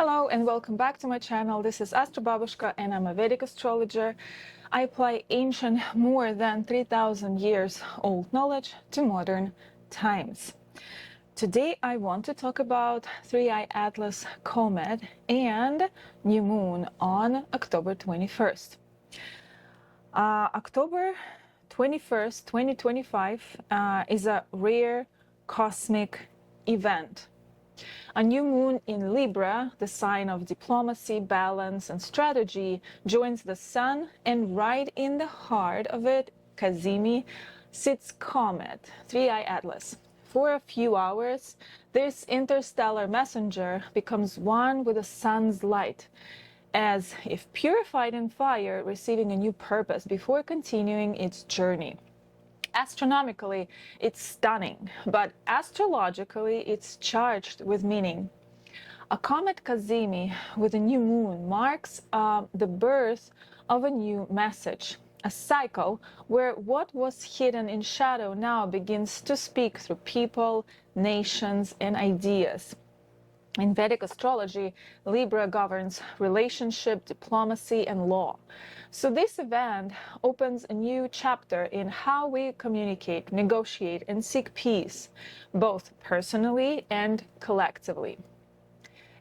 Hello and welcome back to my channel. This is Astrobabushka and I'm a Vedic astrologer. I apply ancient, more than 3,000 years old knowledge to modern times. Today I want to talk about Three-Eye Atlas Comet and new moon on October 21st. October 21st, 2025 is a rare cosmic event. A new moon in Libra, the sign of diplomacy, balance, and strategy, joins the sun, and right in the heart of it, Kazimi, sits Comet, Three-Eye Atlas. For a few hours, this interstellar messenger becomes one with the sun's light, as if purified in fire, receiving a new purpose before continuing its journey. Astronomically, it's stunning, but astrologically, it's charged with meaning. A comet Kazimi with a new moon marks the birth of a new message, a cycle where what was hidden in shadow now begins to speak through people, nations, and ideas. In Vedic astrology, Libra governs relationship, diplomacy, and law. So this event opens a new chapter in how we communicate, negotiate, and seek peace, both personally and collectively.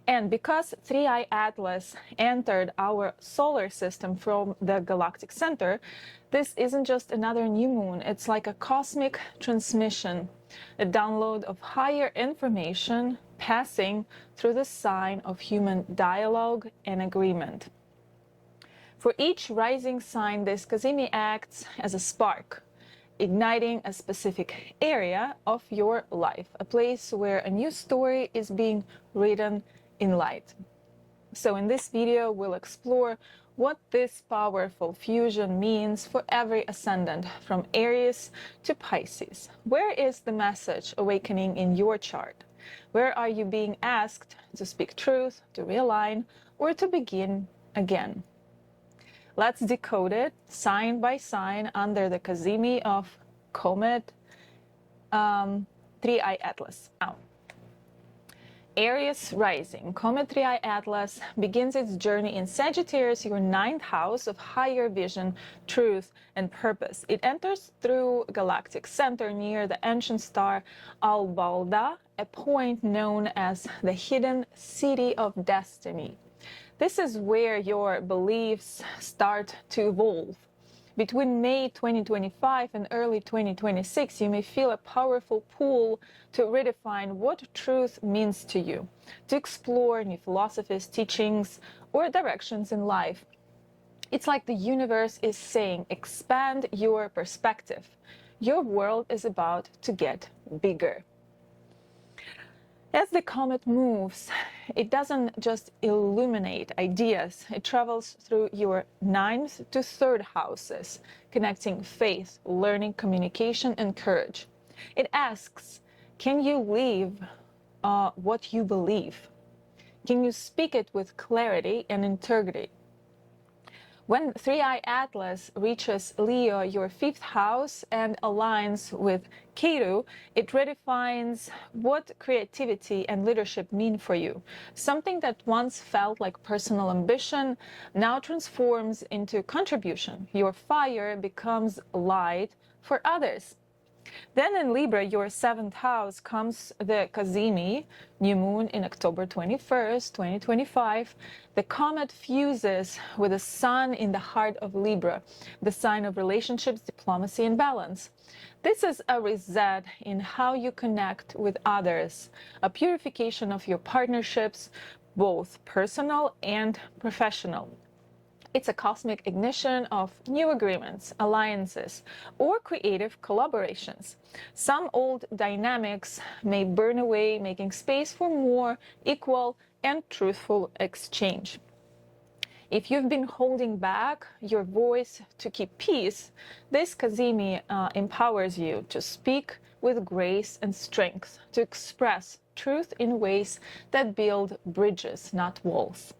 And because Three-Eye Atlas entered our solar system from the Galactic Center, this isn't just another new moon, it's like a cosmic transmission, a download of higher information passing through the sign of human dialogue and agreement. For each rising sign, this Kazimi acts as a spark, igniting a specific area of your life, a place where a new story is being written in light. So in this video, we'll explore what this powerful fusion means for every ascendant, from Aries to Pisces. Where is the message awakening in your chart? Where are you being asked to speak truth, to realign, or to begin again? Let's decode it sign by sign under the Kazimi of Comet, Three-Eye Atlas. Now, Aries rising, Comet Three-Eye Atlas begins its journey in Sagittarius, your ninth house of higher vision, truth, and purpose. It enters through Galactic Center near the ancient star Albalda, a point known as the hidden city of destiny. This is where your beliefs start to evolve. Between May 2025 and early 2026, you may feel a powerful pull to redefine what truth means to you, to explore new philosophies, teachings, or directions in life. It's like the universe is saying, expand your perspective. Your world is about to get bigger. As the comet moves, it doesn't just illuminate ideas, it travels through your 9th to 3rd houses, connecting faith, learning, communication, and courage. It asks, can you live what you believe? Can you speak it with clarity and integrity? When Three-Eye Atlas reaches Leo, your 5th house, and aligns with Ketu, it redefines what creativity and leadership mean for you. Something that once felt like personal ambition now transforms into contribution. Your fire becomes light for others. Then in Libra, your 7th house, comes the Kazimi, new moon in October 21st, 2025. The comet fuses with the sun in the heart of Libra, the sign of relationships, diplomacy, and balance. This is a reset in how you connect with others, a purification of your partnerships, both personal and professional. It's a cosmic ignition of new agreements, alliances, or creative collaborations. Some old dynamics may burn away, making space for more equal and truthful exchange. If you've been holding back your voice to keep peace, this Kazimi empowers you to speak with grace and strength, to express truth in ways that build bridges, not walls.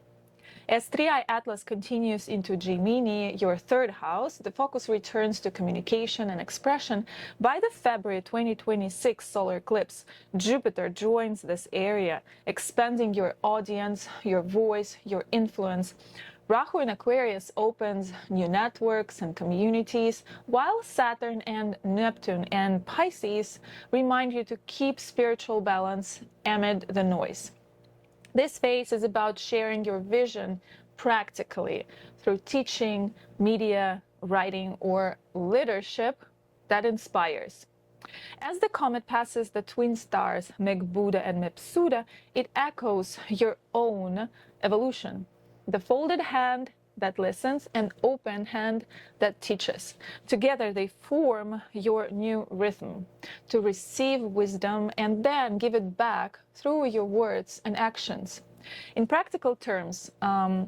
As 3i Atlas continues into Gemini, your third house, the focus returns to communication and expression. By the February 2026 solar eclipse, Jupiter joins this area, expanding your audience, your voice, your influence. Rahu in Aquarius opens new networks and communities, while Saturn and Neptune and Pisces remind you to keep spiritual balance amid the noise. This phase is about sharing your vision practically through teaching, media, writing, or leadership that inspires. As the comet passes the twin stars Megbuda and Mepsuda, it echoes your own evolution. The folded hand that listens and open hand that teaches. Together they form your new rhythm to receive wisdom and then give it back through your words and actions. In practical terms,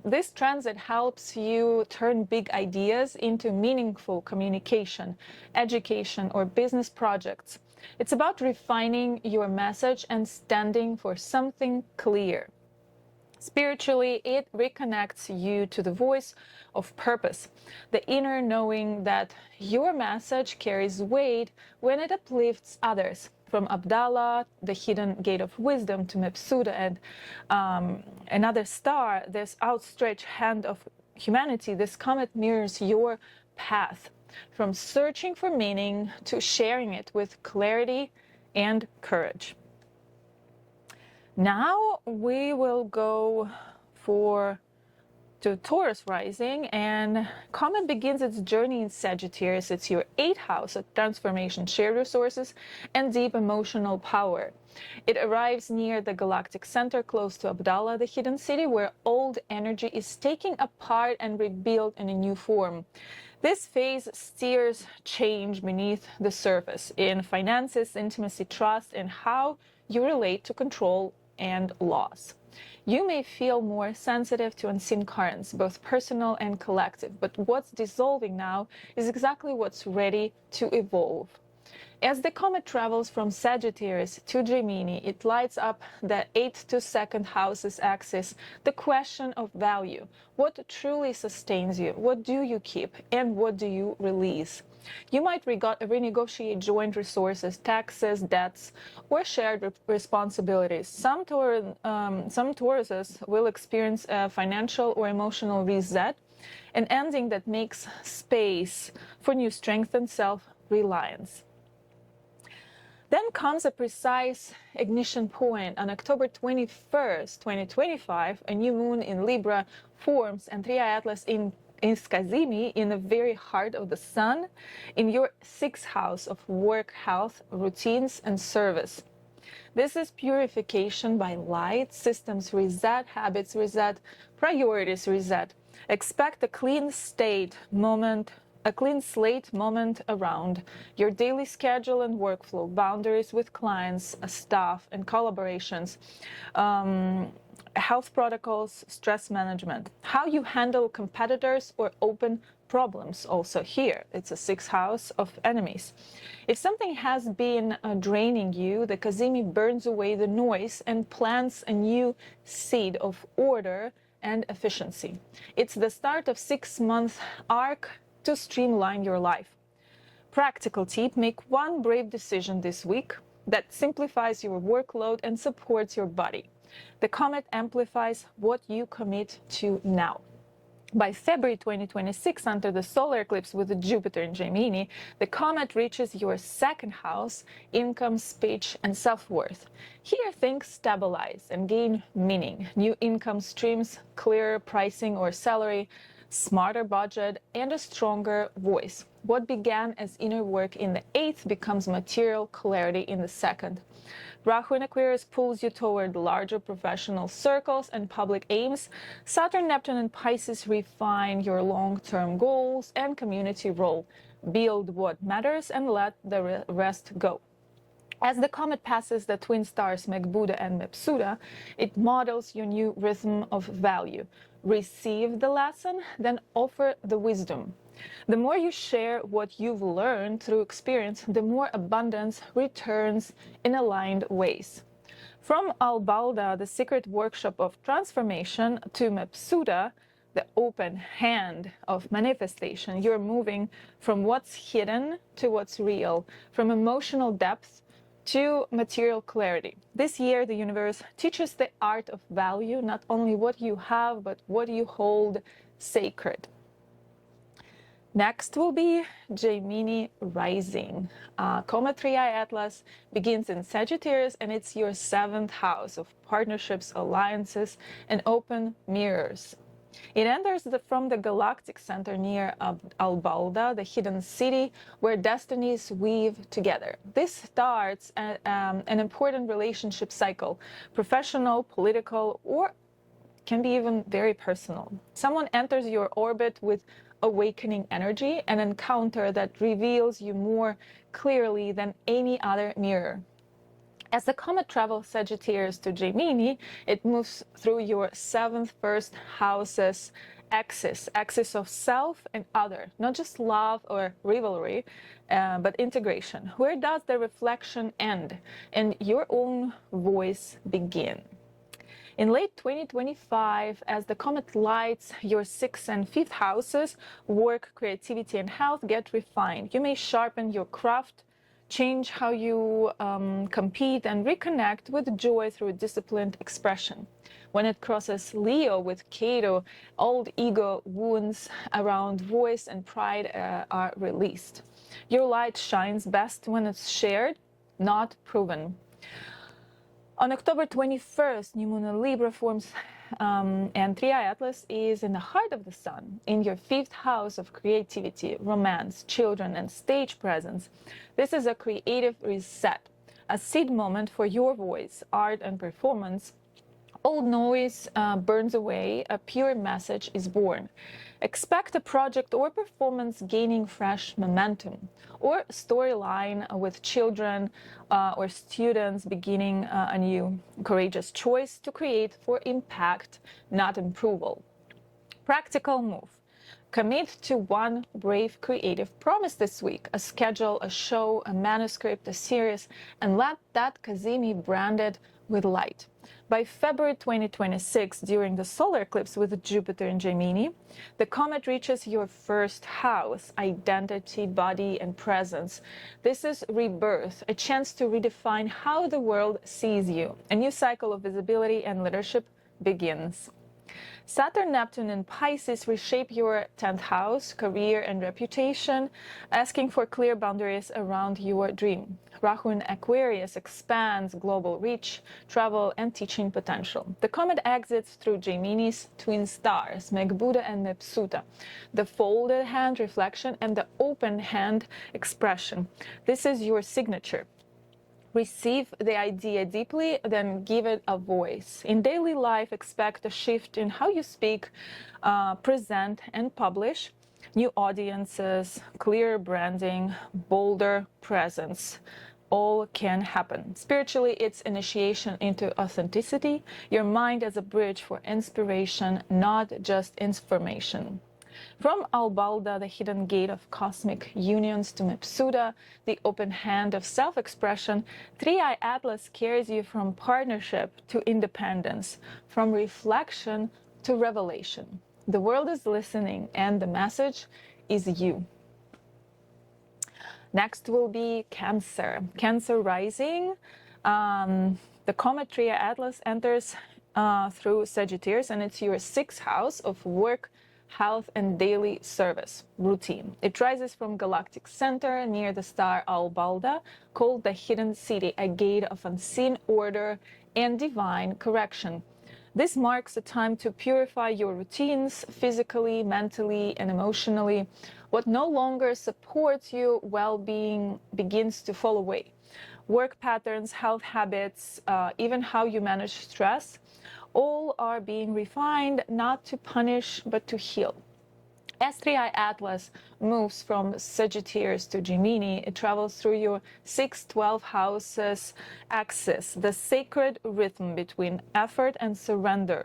this transit helps you turn big ideas into meaningful communication, education, or business projects. It's about refining your message and standing for something clear. Spiritually, it reconnects you to the voice of purpose, the inner knowing that your message carries weight when it uplifts others. From Abdallah, the hidden gate of wisdom, to Mepsuda and another star, this outstretched hand of humanity, this comet mirrors your path, from searching for meaning to sharing it with clarity and courage. Now we will go to Taurus rising, and Comet begins its journey in Sagittarius. It's your 8th house of transformation, shared resources, and deep emotional power. It arrives near the Galactic Center, close to Abdallah, the hidden city, where old energy is taken apart and rebuilt in a new form. This phase steers change beneath the surface in finances, intimacy, trust, and how you relate to control and loss. You may feel more sensitive to unseen currents, both personal and collective, but what's dissolving now is exactly what's ready to evolve. As the comet travels from Sagittarius to Gemini, it lights up the 8th to 2nd houses axis, the question of value. What truly sustains you? What do you keep? And what do you release? You might renegotiate joint resources, taxes, debts, or shared responsibilities. Some Tauruses will experience a financial or emotional reset, an ending that makes space for new strength and self-reliance. Then comes a precise ignition point. On October 21st, 2025, a new moon in Libra forms, and 3i Atlas is Kazimi, in the very heart of the sun, in your 6th house of work, health, routines, and service. This is purification by light. Systems reset, habits reset, priorities reset. Expect a clean slate moment around your daily schedule and workflow, boundaries with clients, staff, and collaborations, health protocols, stress management, how you handle competitors or open problems. Also here, it's a 6th house of enemies. If something has been draining you, the Kazimi burns away the noise and plants a new seed of order and efficiency. It's the start of 6-month arc to streamline your life. Practical tip: make one brave decision this week that simplifies your workload and supports your body. The comet amplifies what you commit to now. By February 2026, under the solar eclipse with Jupiter in Gemini, the comet reaches your 2nd house, income, speech, and self-worth. Here things stabilize and gain meaning. New income streams, clearer pricing or salary, smarter budget, and a stronger voice. What began as inner work in the 8th becomes material clarity in the 2nd. Rahu in Aquarius pulls you toward larger professional circles and public aims. Saturn, Neptune, and Pisces refine your long-term goals and community role. Build what matters and let the rest go. As the comet passes the twin stars Megbuda and Mepsuda, it models your new rhythm of value. Receive the lesson, then offer the wisdom. The more you share what you've learned through experience, the more abundance returns in aligned ways. From Albalda, the secret workshop of transformation, to Mepsuta, the open hand of manifestation, you're moving from what's hidden to what's real, from emotional depth to material clarity. This year, the universe teaches the art of value, not only what you have, but what you hold sacred. Next will be Gemini rising. Comet 3i Atlas begins in Sagittarius, and it's your 7th house of partnerships, alliances, and open mirrors. It enters from the Galactic Center near Albalda, the hidden city where destinies weave together. This starts an important relationship cycle, professional, political, or can be even very personal. Someone enters your orbit with awakening energy, an encounter that reveals you more clearly than any other mirror. As the comet travels Sagittarius to Gemini, it moves through your 7th first house's axis of self and other, not just love or rivalry, but integration. Where does the reflection end and your own voice begin? In late 2025, as the comet lights your 6th and 5th houses, work, creativity, and health get refined. You may sharpen your craft, change how you compete, and reconnect with joy through disciplined expression. When it crosses Leo with Cato, old ego wounds around voice and pride are released. Your light shines best when it's shared, not proven. On October 21st, new moon in Libra forms, and 3i Atlas is in the heart of the sun, in your 5th house of creativity, romance, children, and stage presence. This is a creative reset, a seed moment for your voice, art, and performance. Old noise burns away, a pure message is born. Expect a project or performance gaining fresh momentum, or storyline with children or students beginning a new courageous choice to create for impact, not approval. Practical move. Commit to one brave creative promise this week, a schedule, a show, a manuscript, a series, and let that Kazimi branded with light. By February 2026, during the solar eclipse with Jupiter in Gemini, the comet reaches your 1st house, identity, body, and presence. This is rebirth, a chance to redefine how the world sees you. A new cycle of visibility and leadership begins. Saturn, Neptune, and Pisces reshape your 10th house, career, and reputation, asking for clear boundaries around your dream. Rahu in Aquarius expands global reach, travel, and teaching potential. The comet exits through Gemini's twin stars, Megbuddha and Mepsuta, the folded hand reflection and the open hand expression. This is your signature. Receive the idea deeply, then give it a voice. In daily life, expect a shift in how you speak, present, and publish. New audiences, clearer branding, bolder presence. All can happen. Spiritually, it's initiation into authenticity, your mind as a bridge for inspiration, not just information. From Albalda, the hidden gate of cosmic unions, to Mepsuta, the open hand of self-expression, 3i Atlas carries you from partnership to independence, from reflection to revelation. The world is listening, and the message is you. Next will be Cancer. Cancer rising. The comet 3i Atlas enters through Sagittarius, and it's your 6th house of work, health, and daily service routine. It rises from Galactic Center near the star Albalda, called the Hidden City, a gate of unseen order and divine correction. This marks a time to purify your routines physically, mentally, and emotionally. What no longer supports your well-being begins to fall away. Work patterns, health habits, even how you manage stress, all are being refined, not to punish, but to heal. As 3i Atlas moves from Sagittarius to Gemini, it travels through your 6-12 houses axis, the sacred rhythm between effort and surrender.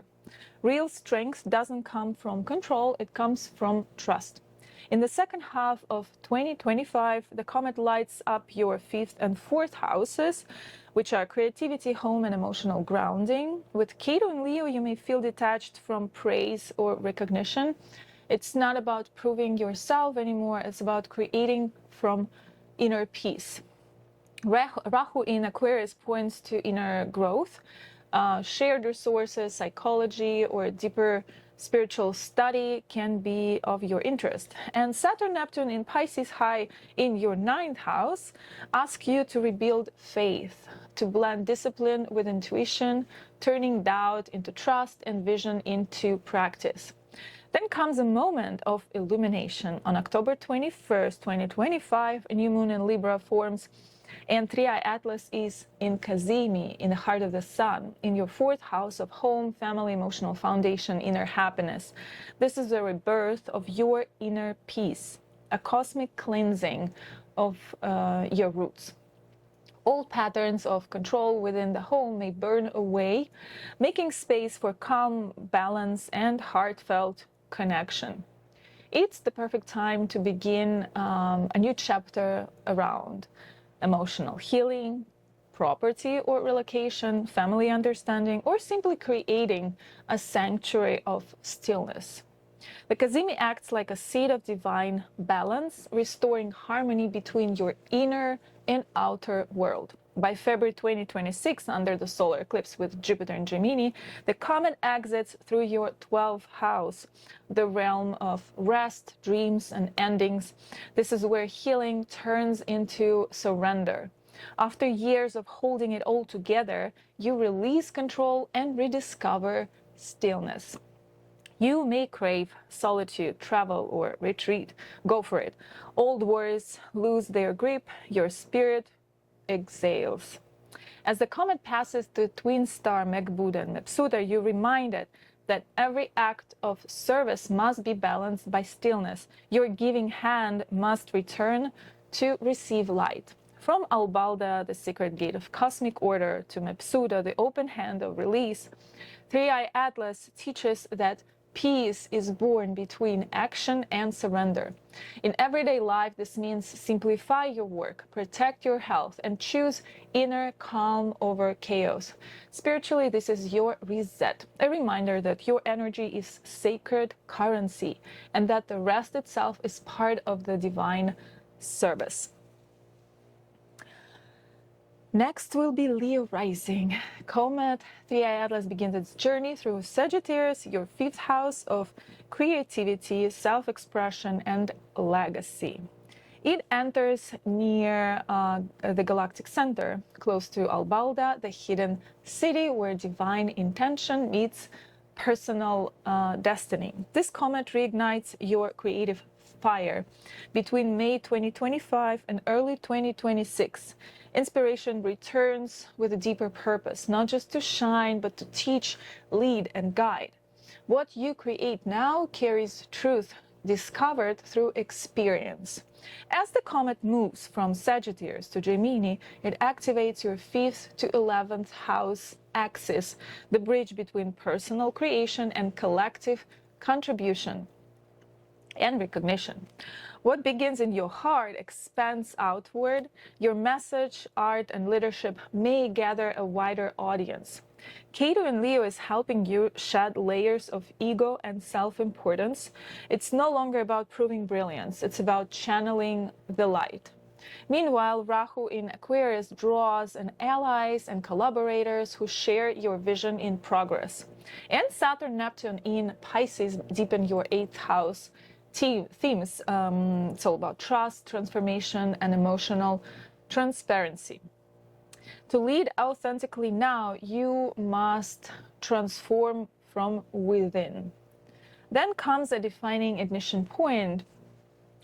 Real strength doesn't come from control, it comes from trust. In the second half of 2025, the comet lights up your 5th and 4th houses, which are creativity, home, and emotional grounding. With Ketu and Leo, you may feel detached from praise or recognition. It's not about proving yourself anymore. It's about creating from inner peace. Rahu in Aquarius points to inner growth, shared resources, psychology, or deeper spiritual study can be of your interest. And Saturn-Neptune in Pisces high in your 9th house ask you to rebuild faith, to blend discipline with intuition, turning doubt into trust and vision into practice. Then comes a moment of illumination. On October 21st, 2025, a new moon in Libra forms, and 3i Atlas is in Kazimi, in the heart of the sun, in your 4th house of home, family, emotional foundation, inner happiness. This is the rebirth of your inner peace, a cosmic cleansing of your roots. Old patterns of control within the home may burn away, making space for calm, balance, and heartfelt connection. It's the perfect time to begin a new chapter around emotional healing, property or relocation, family understanding, or simply creating a sanctuary of stillness. The Kazimi acts like a seed of divine balance, restoring harmony between your inner and outer world. By February 2026, under the solar eclipse with Jupiter in Gemini, the comet exits through your 12th house, the realm of rest, dreams, and endings. This is where healing turns into surrender. After years of holding it all together, you release control and rediscover stillness. You may crave solitude, travel, or retreat. Go for it. Old worries lose their grip. Your spirit exhales. As the comet passes through twin star Meghbuddha and Mepsuta, you're reminded that every act of service must be balanced by stillness. Your giving hand must return to receive light. From Albalda, the secret gate of cosmic order, to Mepsuta, the open hand of release, 3i Atlas teaches that peace is born between action and surrender. In everyday life, this means simplify your work, protect your health, and choose inner calm over chaos. Spiritually, this is your reset, a reminder that your energy is sacred currency and that the rest itself is part of the divine service. Next will be Leo rising. Comet 3i Atlas begins its journey through Sagittarius, your 5th house of creativity, self-expression, and legacy. It enters near the Galactic Center, close to Albalda, the hidden city where divine intention meets personal destiny. This comet reignites your creative fire. Between May 2025 and early 2026, inspiration returns with a deeper purpose, not just to shine, but to teach, lead, and guide. What you create now carries truth discovered through experience. As the comet moves from Sagittarius to Gemini, it activates your 5th to 11th house axis, the bridge between personal creation and collective contribution and recognition. What begins in your heart expands outward. Your message, art, and leadership may gather a wider audience. Ketu in Leo is helping you shed layers of ego and self-importance. It's no longer about proving brilliance. It's about channeling the light. Meanwhile, Rahu in Aquarius draws in allies and collaborators who share your vision in progress. And Saturn-Neptune in Pisces deepen your 8th house themes. It's all about trust, transformation, and emotional transparency. To lead authentically now, you must transform from within. Then comes a defining ignition point,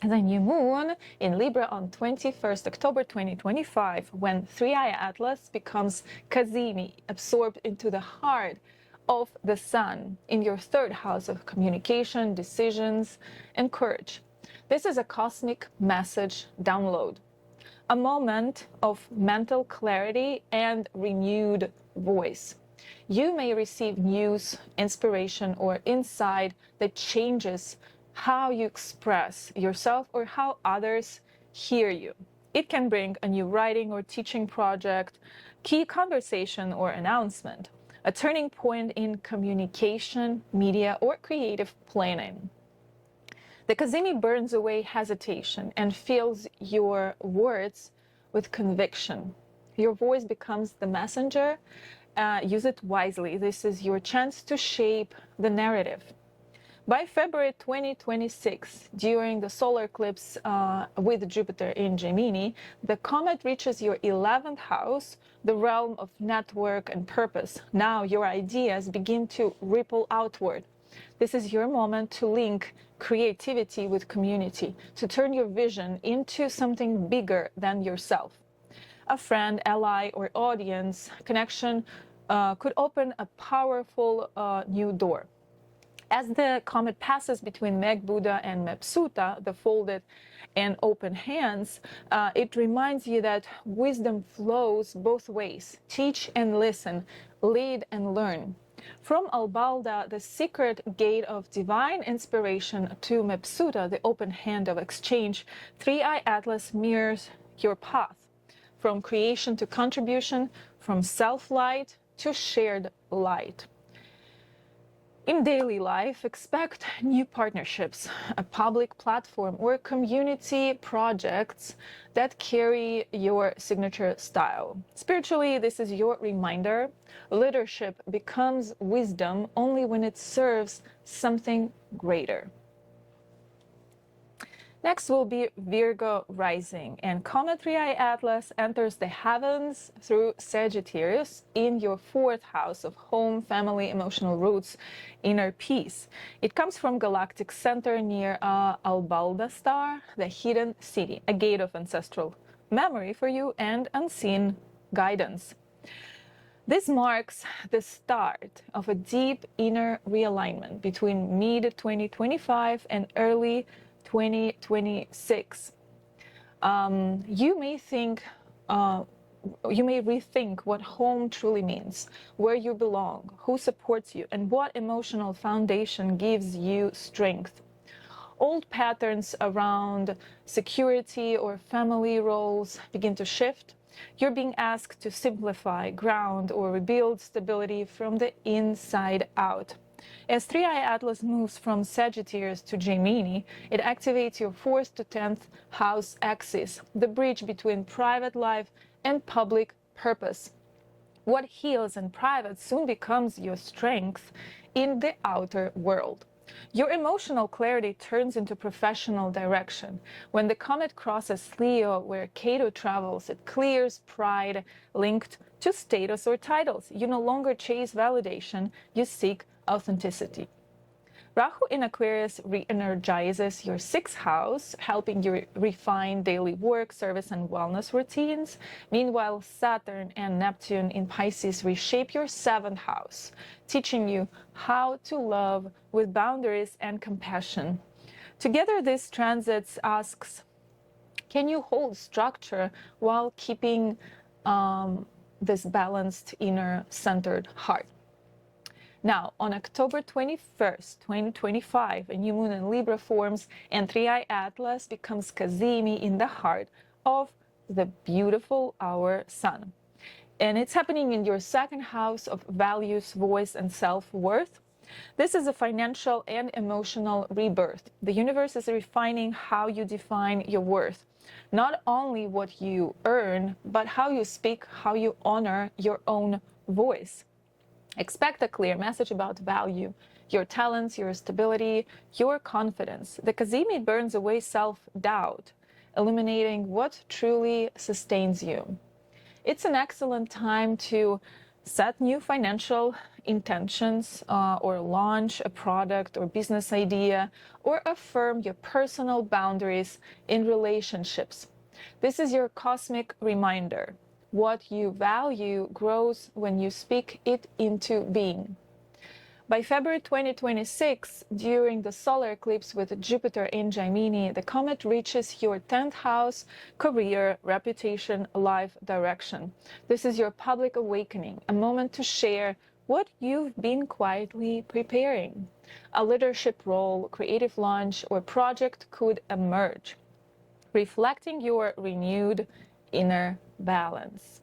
the new moon in Libra on 21st October 2025, when 3i Atlas becomes Kazimi, absorbed into the heart of the sun in your 3rd house of communication, decisions, and courage. This is a cosmic message download, a moment of mental clarity and renewed voice. You may receive news, inspiration, or insight that changes how you express yourself or how others hear you. It can bring a new writing or teaching project, key conversation or announcement, a turning point in communication, media, or creative planning. The Kazimi burns away hesitation and fills your words with conviction. Your voice becomes the messenger. Use it wisely. This is your chance to shape the narrative. By February 2026, during the solar eclipse with Jupiter in Gemini, the comet reaches your 11th house, the realm of network and purpose. Now your ideas begin to ripple outward. This is your moment to link creativity with community, to turn your vision into something bigger than yourself. A friend, ally, or audience connection could open a powerful new door. As the comet passes between Meg Buddha and Mepsuta, the folded and open hands, it reminds you that wisdom flows both ways. Teach and listen, lead and learn. From Albalda, the secret gate of divine inspiration, to Mepsuta, the open hand of exchange, Three-Eye Atlas mirrors your path. From creation to contribution, from self-light to shared light. In daily life, expect new partnerships, a public platform, or community projects that carry your signature style. Spiritually, this is your reminder. Leadership becomes wisdom only when it serves something greater. Next will be Virgo rising, and Comet 3i Atlas enters the heavens through Sagittarius in your 4th house of home, family, emotional roots, inner peace. It comes from Galactic Center near Albalda star, the hidden city, a gate of ancestral memory for you and unseen guidance. This marks the start of a deep inner realignment between mid-2025 and early 2026. You may rethink what home truly means, where you belong, who supports you, and what emotional foundation gives you strength. Old patterns around security or family roles begin to shift. You're being asked to simplify, ground, or rebuild stability from the inside out. As 3i Atlas moves from Sagittarius to Gemini, it activates your 4th to 10th house axis, the bridge between private life and public purpose. What heals in private soon becomes your strength in the outer world. Your emotional clarity turns into professional direction. When the comet crosses Leo, where Cato travels, it clears pride linked to status or titles. You no longer chase validation, you seek authenticity. Rahu in Aquarius re-energizes your 6th house, helping you refine daily work, service, and wellness routines. Meanwhile, Saturn and Neptune in Pisces reshape your 7th house, teaching you how to love with boundaries and compassion. Together, this transits asks, can you hold structure while keeping this balanced, inner, centered heart? Now, on October 21st, 2025, a new moon in Libra forms, and 3i Atlas becomes Kazimi in the heart of the beautiful our sun. And it's happening in your 2nd house of values, voice, and self-worth. This is a financial and emotional rebirth. The universe is refining how you define your worth. Not only what you earn, but how you speak, how you honor your own voice. Expect a clear message about value, your talents, your stability, your confidence. The Kazimi burns away self-doubt, illuminating what truly sustains you. It's an excellent time to set new financial intentions or launch a product or business idea, or affirm your personal boundaries in relationships. This is your cosmic reminder. What you value grows when you speak it into being. By February 2026, during the solar eclipse with Jupiter in Gemini, the comet reaches your 10th house, career, reputation, life direction. This is your public awakening, a moment to share what you've been quietly preparing. A leadership role, creative launch, or project could emerge, reflecting your renewed inner balance.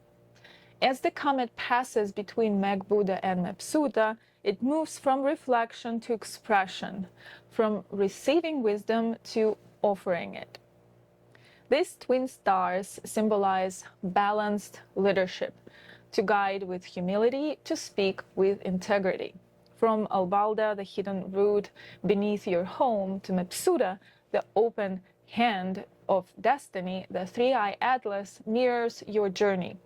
As the comet passes between Megbuda and Mepsuta, it moves from reflection to expression, from receiving wisdom to offering it. These twin stars symbolize balanced leadership, to guide with humility, to speak with integrity. From Albalda, the hidden root beneath your home, to Mepsuta, the open hand of destiny, the three-eye atlas mirrors your journey.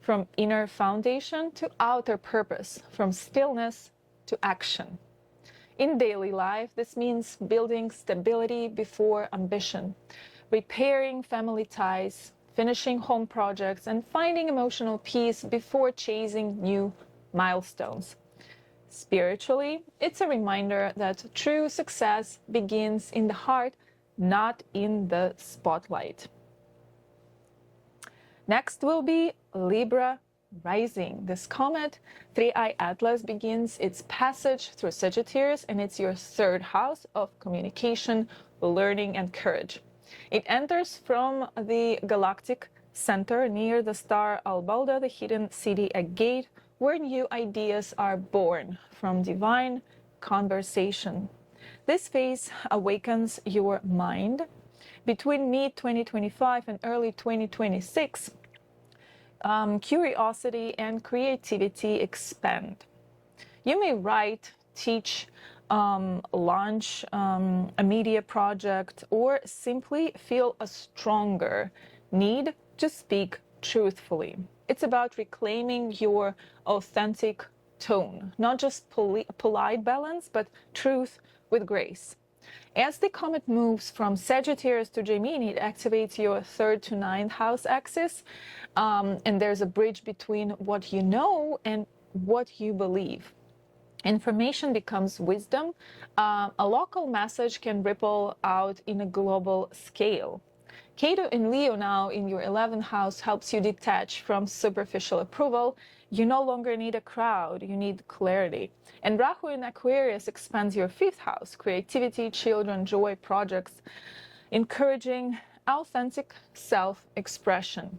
From inner foundation to outer purpose, from stillness to action. In daily life, this means building stability before ambition, repairing family ties, finishing home projects, and finding emotional peace before chasing new milestones. Spiritually, it's a reminder that true success begins in the heart, not in the spotlight. Next will be Libra rising. This comet, three-eye atlas, begins its passage through Sagittarius, and it's your third house of communication, learning, and courage. It enters from the Galactic Center near the star Albalda, the hidden city, a gate where new ideas are born from divine conversation. This phase awakens your mind. Between mid-2025 and early 2026, curiosity and creativity expand. You may write, teach, launch a media project, or simply feel a stronger need to speak truthfully. It's about reclaiming your authentic tone, not just polite balance, but truth with grace. As the comet moves from Sagittarius to Gemini, it activates your 3rd to 9th house axis, and there's a bridge between what you know and what you believe. Information becomes wisdom. A local message can ripple out in a global scale. Ketu in Leo now in your 11th house helps you detach from superficial approval. You no longer need a crowd, you need clarity. And Rahu in Aquarius expands your 5th house, creativity, children, joy, projects, encouraging authentic self-expression.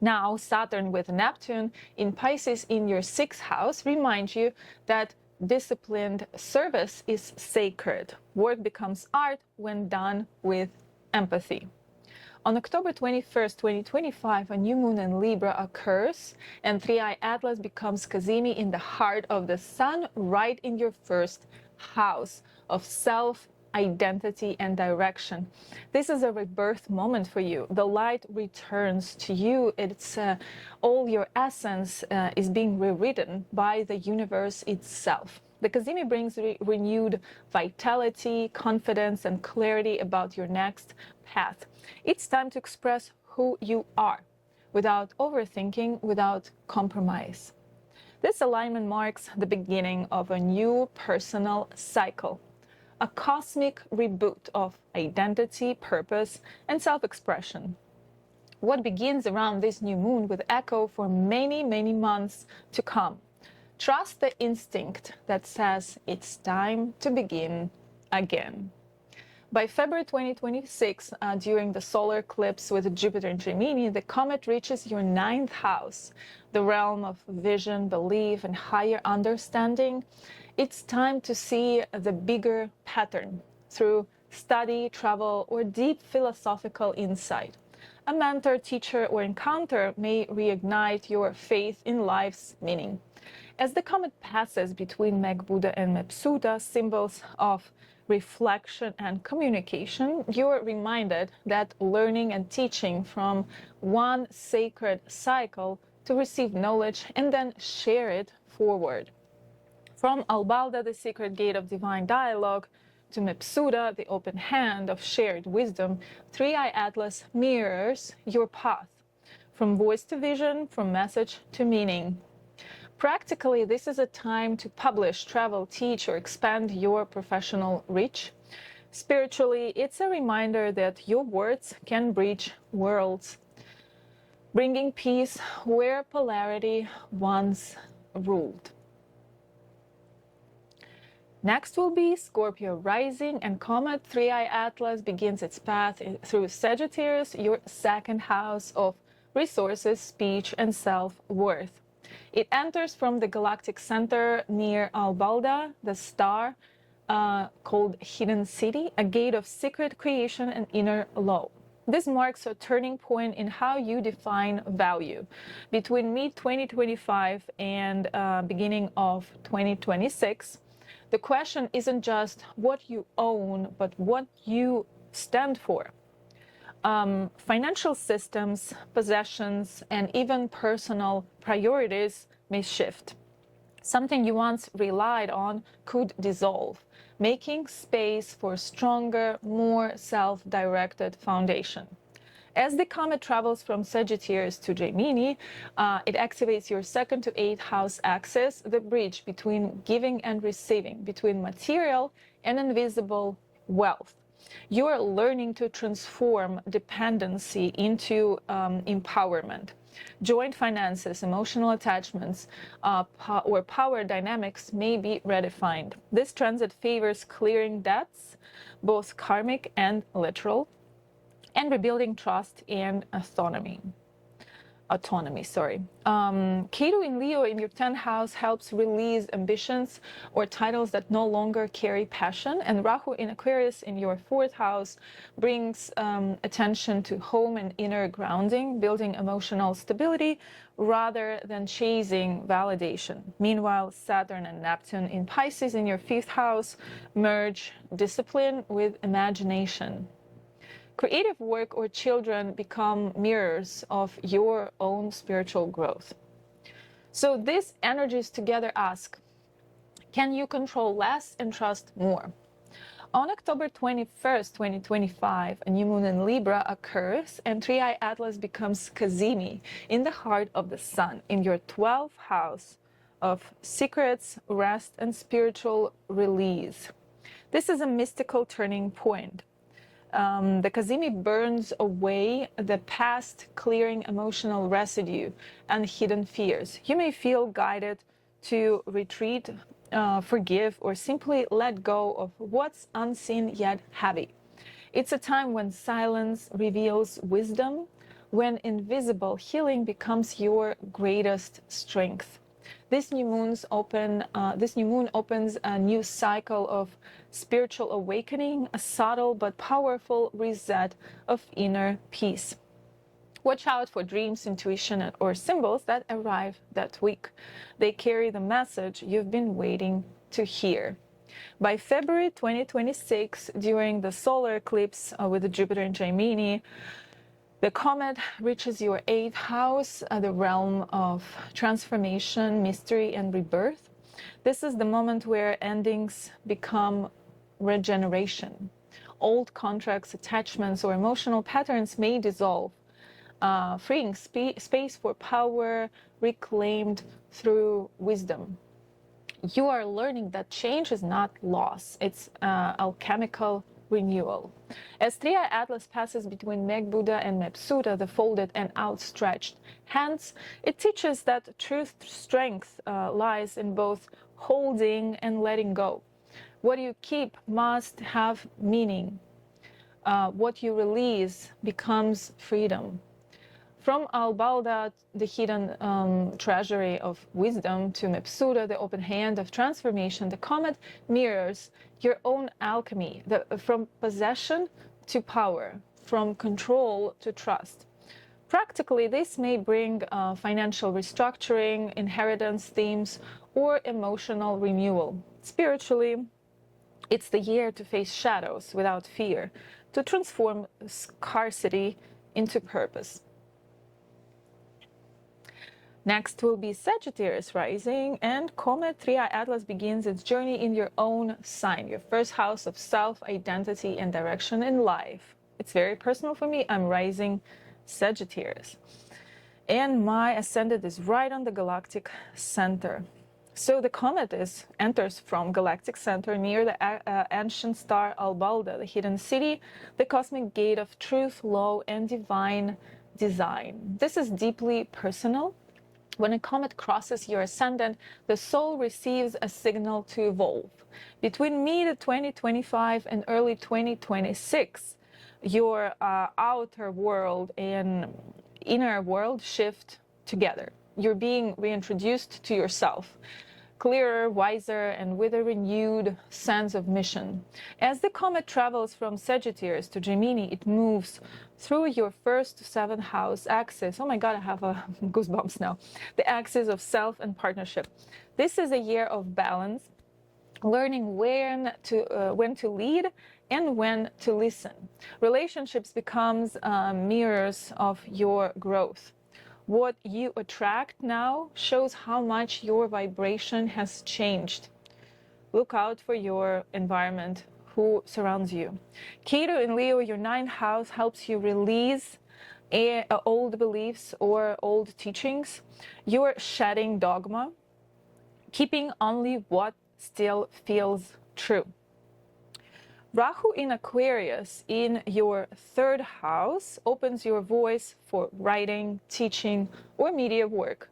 Now, Saturn with Neptune in Pisces in your 6th house reminds you that disciplined service is sacred. Work becomes art when done with empathy. On October 21st, 2025, a new moon in Libra occurs, and three-eye atlas becomes Kazimi in the heart of the sun, right in your 1st house of self-identity and direction. This is a rebirth moment for you. The light returns to you. It's all your essence is being rewritten by the universe itself. The Kazimi brings renewed vitality, confidence, and clarity about your next path. It's time to express who you are without overthinking, without compromise. This alignment marks the beginning of a new personal cycle, a cosmic reboot of identity, purpose, and self-expression. What begins around this new moon will echo for many, many months to come. Trust the instinct that says it's time to begin again. By February 2026, during the solar eclipse with Jupiter in Gemini, the comet reaches your 9th house, the realm of vision, belief, and higher understanding. It's time to see the bigger pattern through study, travel, or deep philosophical insight. A mentor, teacher, or encounter may reignite your faith in life's meaning. As the comet passes between Megbuda and Mepsuta, symbols of reflection and communication, you're reminded that learning and teaching from one sacred cycle to receive knowledge and then share it forward. From Albalda, the secret gate of divine dialogue, to Mepsuta, the open hand of shared wisdom, three-eye atlas mirrors your path, from voice to vision, from message to meaning. Practically, this is a time to publish, travel, teach, or expand your professional reach. Spiritually, it's a reminder that your words can bridge worlds, bringing peace where polarity once ruled. Next will be Scorpio rising, and Comet 3i Atlas begins its path through Sagittarius, your second house of resources, speech, and self-worth. It enters from the Galactic Center near Albalda, the star called Hidden City, a gate of secret creation and inner law. This marks a turning point in how you define value. Between mid-2025 and beginning of 2026, the question isn't just what you own, but what you stand for. Financial systems, possessions, and even personal priorities may shift. Something you once relied on could dissolve, making space for a stronger, more self-directed foundation. As the comet travels from Sagittarius to Gemini, it activates your 2nd to 8th house axis, the bridge between giving and receiving, between material and invisible wealth. You are learning to transform dependency into empowerment. Joint finances, emotional attachments, or power dynamics may be redefined. This transit favors clearing debts, both karmic and literal, and rebuilding trust and autonomy. Ketu in Leo in your 10th house helps release ambitions or titles that no longer carry passion, and Rahu in Aquarius in your 4th house brings attention to home and inner grounding, building emotional stability rather than chasing validation. Meanwhile, Saturn and Neptune in Pisces in your 5th house merge discipline with imagination. Creative work or children become mirrors of your own spiritual growth. So these energies together ask, can you control less and trust more? On October 21st, 2025, a new moon in Libra occurs, and 3i Atlas becomes Kazimi in the heart of the sun, in your 12th house of secrets, rest, and spiritual release. This is a mystical turning point. The Kazimi burns away the past, clearing emotional residue and hidden fears. You may feel guided to retreat, forgive, or simply let go of what's unseen yet heavy. It's a time when silence reveals wisdom, when invisible healing becomes your greatest strength. This new moon opens a new cycle of spiritual awakening, a subtle but powerful reset of inner peace. Watch out for dreams, intuition, or symbols that arrive that week. They carry the message you've been waiting to hear. By February 2026, during the solar eclipse with Jupiter in Gemini, the comet reaches your 8th house, the realm of transformation, mystery, and rebirth. This is the moment where endings become regeneration. Old contracts, attachments, or emotional patterns may dissolve, freeing space for power reclaimed through wisdom. You are learning that change is not loss, it's alchemical renewal. As 3i Atlas passes between Meg Buddha and Mepsuta, the folded and outstretched hands, it teaches that true strength lies in both holding and letting go. What you keep must have meaning. What you release becomes freedom. From Albalda, the hidden treasury of wisdom, to Mepsuta, the open hand of transformation, the comet mirrors your own alchemy, from possession to power, from control to trust. Practically, this may bring financial restructuring, inheritance themes, or emotional renewal. Spiritually, it's the year to face shadows without fear, to transform scarcity into purpose. Next will be Sagittarius rising, and Comet 3i Atlas begins its journey in your own sign, your 1st house of self, identity, and direction in life. It's very personal for me. I'm rising Sagittarius, and my ascendant is right on the Galactic Center. So the comet enters from Galactic Center near the ancient star Albalda, the hidden city, the cosmic gate of truth, law, and divine design. This is deeply personal. When a comet crosses your ascendant, the soul receives a signal to evolve. Between mid-2025 and early 2026, your outer world and inner world shift together. You're being reintroduced to yourself, clearer, wiser, and with a renewed sense of mission. As the comet travels from Sagittarius to Gemini, it moves through your first 7th house axis. Oh my God, I have goosebumps now. The axis of self and partnership. This is a year of balance, learning when to lead and when to listen. Relationships becomes mirrors of your growth. What you attract now shows how much your vibration has changed. Look out for your environment, who surrounds you. Ketu in Leo, your 9th house, helps you release old beliefs or old teachings. You're shedding dogma, keeping only what still feels true. Rahu in Aquarius in your 3rd house opens your voice for writing, teaching, or media work.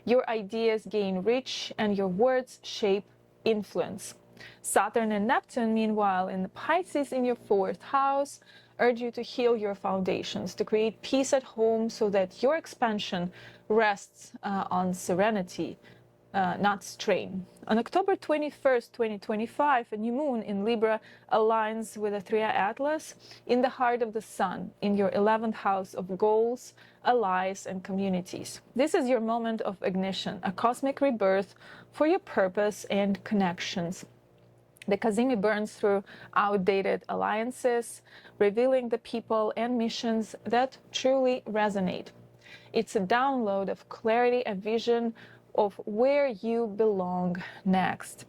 Your ideas gain reach and your words shape influence. Saturn and Neptune, meanwhile, in Pisces in your 4th house, urge you to heal your foundations, to create peace at home so that your expansion rests on serenity, not strain. On October 21st, 2025, a new moon in Libra aligns with a 3i Atlas in the heart of the sun, in your 11th house of goals, allies, and communities. This is your moment of ignition, a cosmic rebirth for your purpose and connections. The Kazimi burns through outdated alliances, revealing the people and missions that truly resonate. It's a download of clarity, a vision of where you belong next.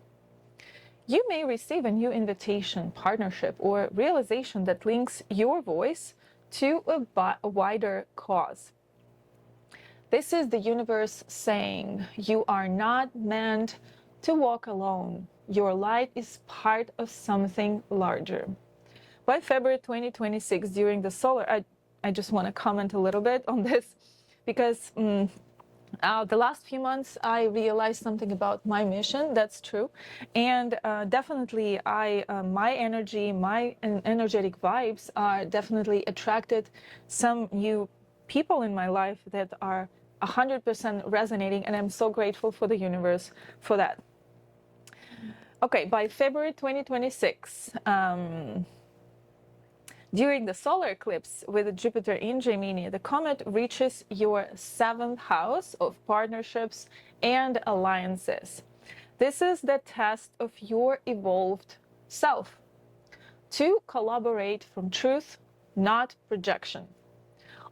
You may receive a new invitation, partnership, or realization that links your voice to a wider cause. This is the universe saying you are not meant to walk alone. Your light is part of something larger. By February 2026, during the solar, I just want to comment a little bit on this because the last few months, I realized something about my mission. That's true, and definitely, my energy, my energetic vibes are definitely attracted some new people in my life that are 100% resonating, and I'm so grateful for the universe for that. Okay, by February 2026. During the solar eclipse with Jupiter in Gemini, the comet reaches your 7th house of partnerships and alliances. This is the test of your evolved self. To collaborate from truth, not projection.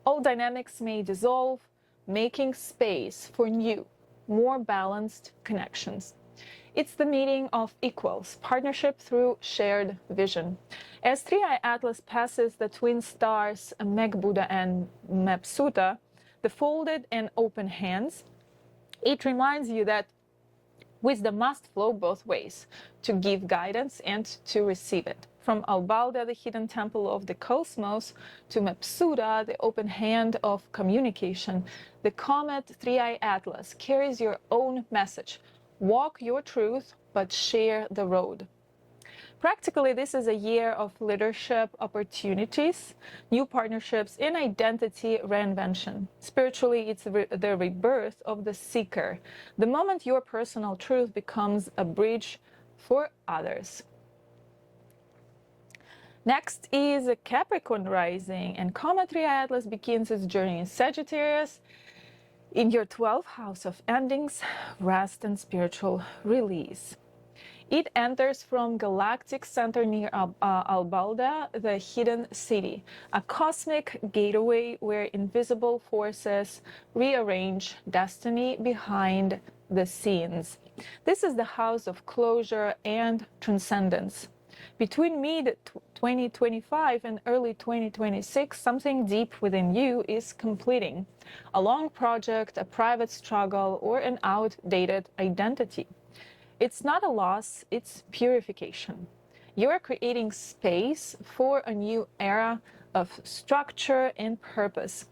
Old dynamics may dissolve, making space for new, more balanced connections. It's the meeting of equals, partnership through shared vision. As 3i Atlas passes the twin stars Megbuddha and Mepsuta, the folded and open hands, it reminds you that wisdom must flow both ways, to give guidance and to receive it. From Albalda, the hidden temple of the cosmos, to Mepsuta, the open hand of communication, the Comet 3i Atlas carries your own message. Walk your truth, but share the road. Practically, this is a year of leadership opportunities, new partnerships, and identity reinvention. Spiritually, it's the rebirth of the seeker, the moment your personal truth becomes a bridge for others. Next is a Capricorn rising, and Comet 3i Atlas begins its journey in Sagittarius, in your 12th house of endings, rest, and spiritual release. It enters from Galactic Center near Albalda, the hidden city, a cosmic gateway where invisible forces rearrange destiny behind the scenes. This is the house of closure and transcendence. Between mid-2025 and early 2026, something deep within you is completing. A long project, a private struggle, or an outdated identity. It's not a loss, it's purification. You are creating space for a new era of structure and purpose.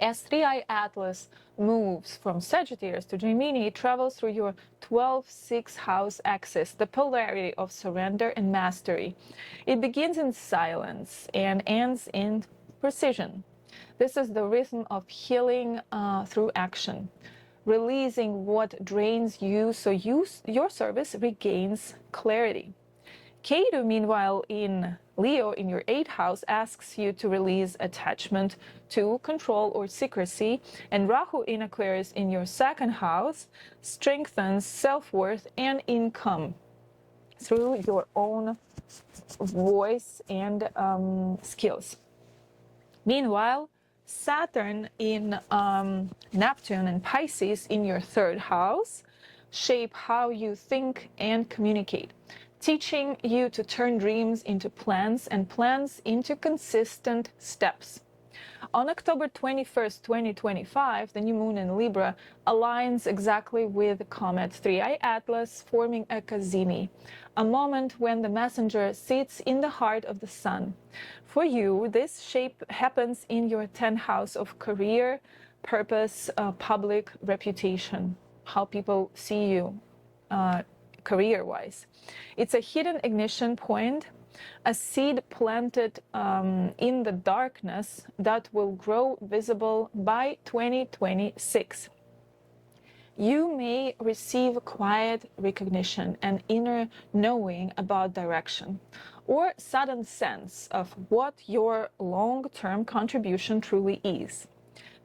As 3i Atlas moves from Sagittarius to Gemini, it travels through your 12-6 house axis, the polarity of surrender and mastery. It begins in silence and ends in precision. This is the rhythm of healing through action, releasing what drains you so your service regains clarity. Ketu, meanwhile, in Leo, in your 8th house, asks you to release attachment to control or secrecy, and Rahu in Aquarius in your 2nd house strengthens self-worth and income through your own voice and skills. Meanwhile, Saturn in Neptune and Pisces in your 3rd house shape how you think and communicate, teaching you to turn dreams into plans and plans into consistent steps. On October 21st, 2025, the new moon in Libra aligns exactly with Comet 3i Atlas, forming a Kazimi, a moment when the messenger sits in the heart of the sun. For you, this shape happens in your 10th house of career, purpose, public reputation, how people see you career-wise. It's a hidden ignition point, a seed planted in the darkness that will grow visible by 2026. You may receive quiet recognition, an inner knowing about direction, or sudden sense of what your long-term contribution truly is.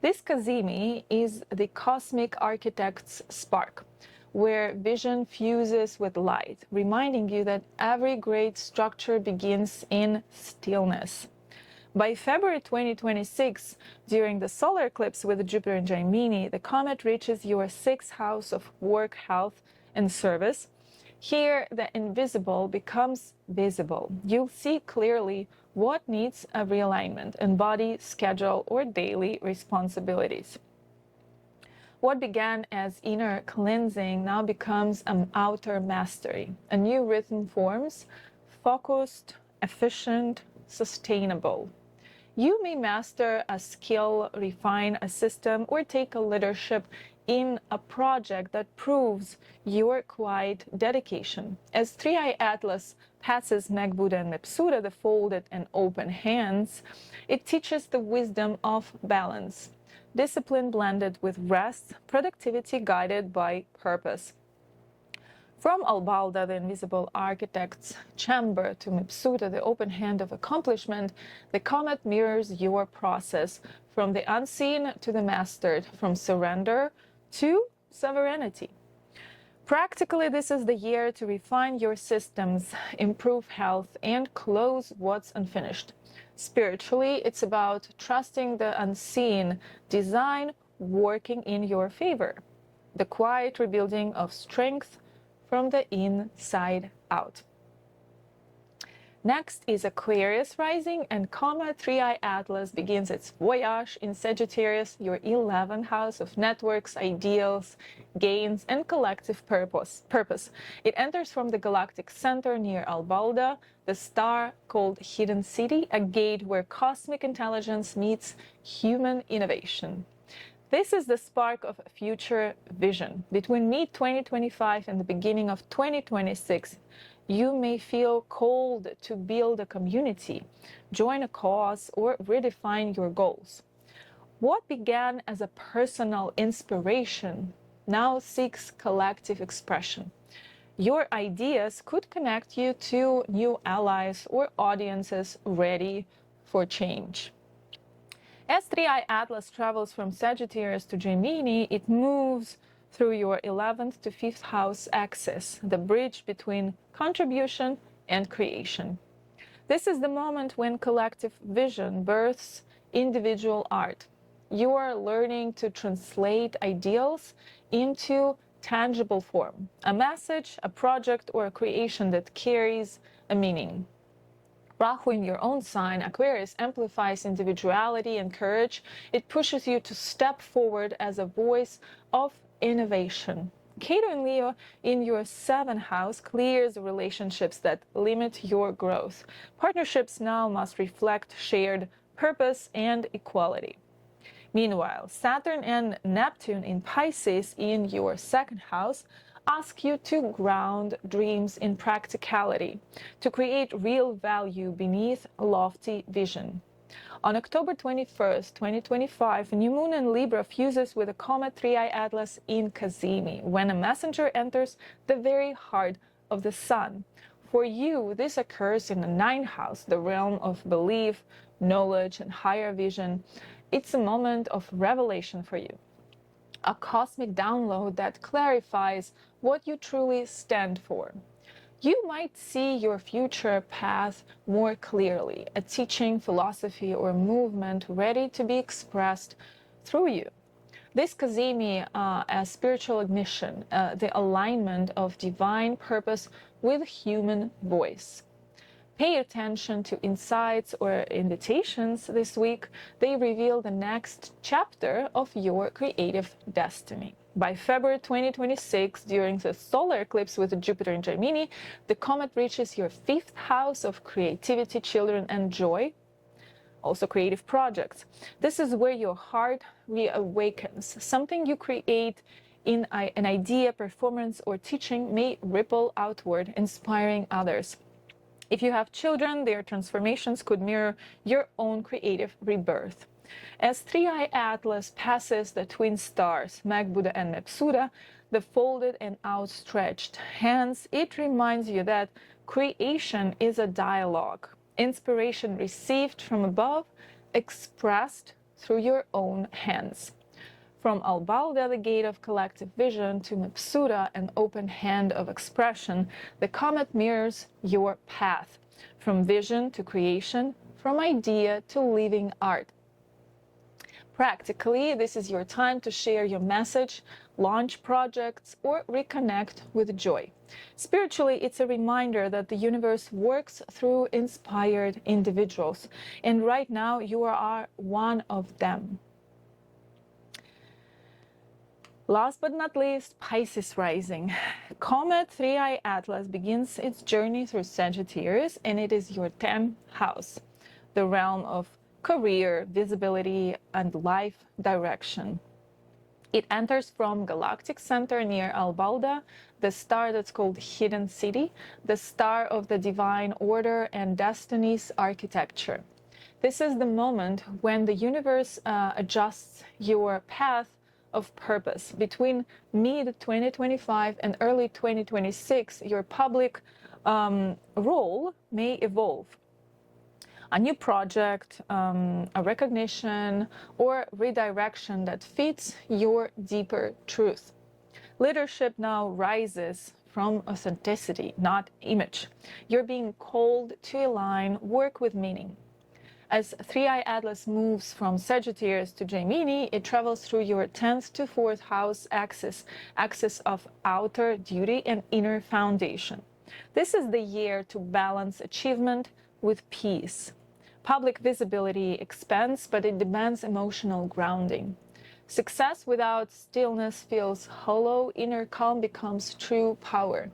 This Kazimi is the cosmic architect's spark, where vision fuses with light, reminding you that every great structure begins in stillness. By February 2026, during the solar eclipse with Jupiter in Gemini, the comet reaches your 6th house of work, health, and service. Here, the invisible becomes visible. You'll see clearly what needs a realignment in body, schedule, or daily responsibilities. What began as inner cleansing now becomes an outer mastery. A new rhythm forms, focused, efficient, sustainable. You may master a skill, refine a system, or take a leadership in a project that proves your quiet dedication. As 3i Atlas passes Megbuddha and Mepsuta, the folded and open hands, it teaches the wisdom of balance. Discipline blended with rest, productivity guided by purpose. From Albalda, the invisible architect's chamber, to Mepsuta, the open hand of accomplishment, the comet mirrors your process, from the unseen to the mastered, from surrender to sovereignty. Practically, this is the year to refine your systems, improve health, and close what's unfinished. Spiritually, it's about trusting the unseen design working in your favor, the quiet rebuilding of strength from the inside out. Next is Aquarius rising, and Comet 3i Atlas begins its voyage in Sagittarius, your 11th house of networks, ideals, gains, and collective purpose. It enters from the Galactic Center near Albalda, the star called Hidden City, a gate where cosmic intelligence meets human innovation. This is the spark of future vision. Between mid-2025 and the beginning of 2026, you may feel called to build a community, join a cause, or redefine your goals. What began as a personal inspiration now seeks collective expression. Your ideas could connect you to new allies or audiences ready for change. As 3i Atlas travels from Sagittarius to Gemini, it moves through your 11th to 5th house axis, the bridge between contribution and creation. This is the moment when collective vision births individual art. You are learning to translate ideals into tangible form, a message, a project, or a creation that carries a meaning. Rahu in your own sign, Aquarius, amplifies individuality and courage. It pushes you to step forward as a voice of innovation. Ketu in Leo in your 7th house clears relationships that limit your growth. Partnerships now must reflect shared purpose and equality. Meanwhile, Saturn and Neptune in Pisces in your second house ask you to ground dreams in practicality, to create real value beneath lofty vision. On October 21st, 2025, a new moon in Libra fuses with a Comet 3i Atlas in Kazimi, when a messenger enters the very heart of the sun. For you, this occurs in the ninth house, the realm of belief, knowledge, and higher vision. It's a moment of revelation for you, a cosmic download that clarifies what you truly stand for. You might see your future path more clearly, a teaching, philosophy, or movement ready to be expressed through you. This Kazimi as spiritual ignition, the alignment of divine purpose with human voice. Pay attention to insights or invitations this week. They reveal the next chapter of your creative destiny. By February 2026, during the solar eclipse with Jupiter in Gemini, the comet reaches your fifth house of creativity, children, and joy, also creative projects. This is where your heart reawakens. Something you create in an idea, performance, or teaching may ripple outward, inspiring others. If you have children, their transformations could mirror your own creative rebirth. As 3i Atlas passes the twin stars, Magbuddha and Mepsuda, the folded and outstretched hands, it reminds you that creation is a dialogue, inspiration received from above, expressed through your own hands. From Albalda, the gate of collective vision, to Mepsuda, an open hand of expression, the comet mirrors your path, from vision to creation, from idea to living art. Practically, this is your time to share your message, launch projects, or reconnect with joy. Spiritually, it's a reminder that the universe works through inspired individuals, and right now you are one of them. Last but not least, Pisces rising. Comet 3i Atlas begins its journey through Sagittarius, and it is your 10th house, the realm of career, visibility, and life direction. It enters from Galactic Center near Albalda, the star that's called Hidden City, the star of the divine order and destiny's architecture. This is the moment when the universe adjusts your path of purpose. Between mid-2025 and early 2026, your public role may evolve. A new project, a recognition, or redirection that fits your deeper truth. Leadership now rises from authenticity, not image. You're being called to align work with meaning. As 3i Atlas moves from Sagittarius to Gemini, it travels through your 10th to 4th house axis of outer duty and inner foundation. This is the year to balance achievement with peace. Public visibility expands, but it demands emotional grounding. Success without stillness feels hollow. Inner calm becomes true power.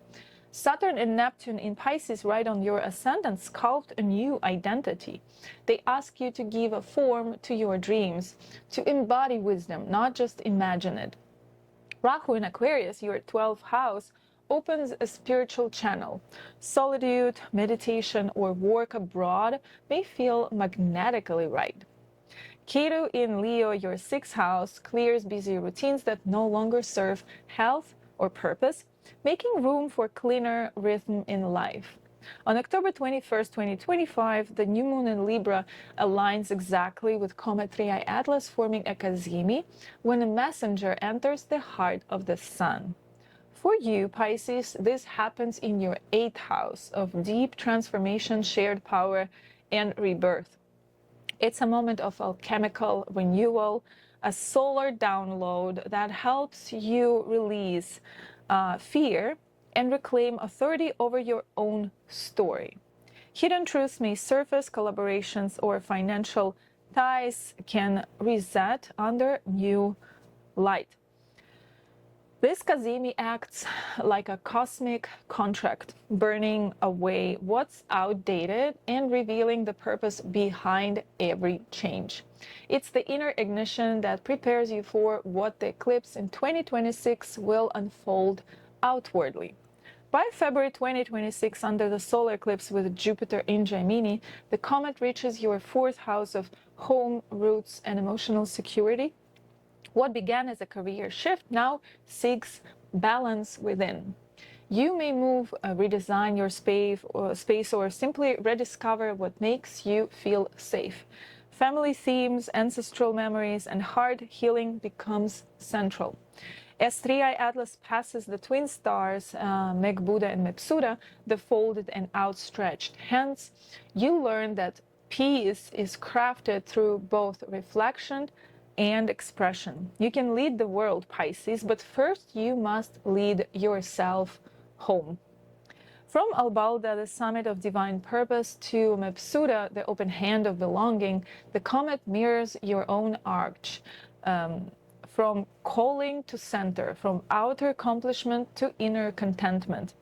Saturn and Neptune in Pisces right on your ascendant sculpt a new identity. They ask you to give a form to your dreams, to embody wisdom, not just imagine it. Rahu in Aquarius, your 12th house, opens a spiritual channel. Solitude, meditation, or work abroad may feel magnetically right. Ketu in Leo, your 6th house, clears busy routines that no longer serve health or purpose, making room for cleaner rhythm in life. On October 21st, 2025, the new moon in Libra aligns exactly with Comet 3i Atlas, forming a Kazimi, when a messenger enters the heart of the sun. For you, Pisces, this happens in your 8th house of deep transformation, shared power, and rebirth. It's a moment of alchemical renewal, a solar download that helps you release fear and reclaim authority over your own story. Hidden truths may surface, collaborations or financial ties can reset under new light. This Kazimi acts like a cosmic contract, burning away what's outdated and revealing the purpose behind every change. It's the inner ignition that prepares you for what the eclipse in 2026 will unfold outwardly. By February 2026, under the solar eclipse with Jupiter in Gemini, the comet reaches your fourth house of home, roots, and emotional security. What began as a career shift now seeks balance within. You may move, redesign your space, or simply rediscover what makes you feel safe. Family themes, ancestral memories, and heart healing becomes central. As 3i Atlas passes the twin stars, Meg Buddha and Mepsuda, the folded and outstretched hands, you learn that peace is crafted through both reflection and expression. You can lead the world, Pisces, but first you must lead yourself home. From Albalda, the summit of divine purpose, to Mepsuda, the open hand of belonging, the comet mirrors your own arch. From calling to center, from outer accomplishment to inner contentment.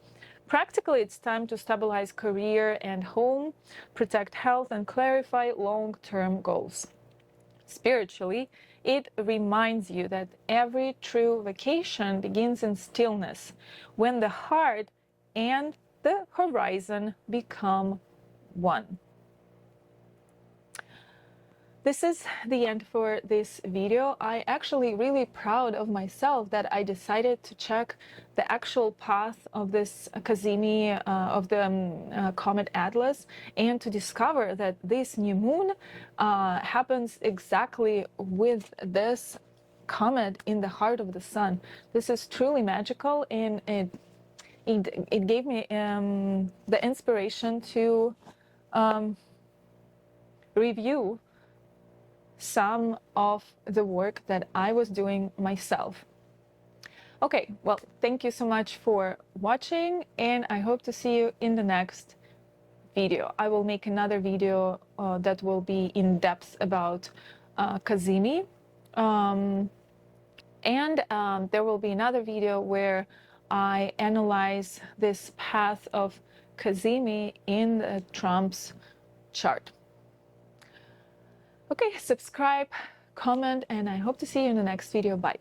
Practically, it's time to stabilize career and home, protect health, and clarify long-term goals. Spiritually, it reminds you that every true vacation begins in stillness, when the heart and the horizon become one. This is the end for this video. I actually really proud of myself that I decided to check the actual path of this Kazimi, of the Comet Atlas, and to discover that this new moon happens exactly with this comet in the heart of the sun. This is truly magical, and it gave me the inspiration to review some of the work that I was doing myself. Okay, well, thank you so much for watching, and I hope to see you in the next video. I will make another video that will be in depth about Kazimi, and there will be another video where I analyze this path of Kazimi in Trump's chart. Okay, subscribe, comment, and I hope to see you in the next video. Bye.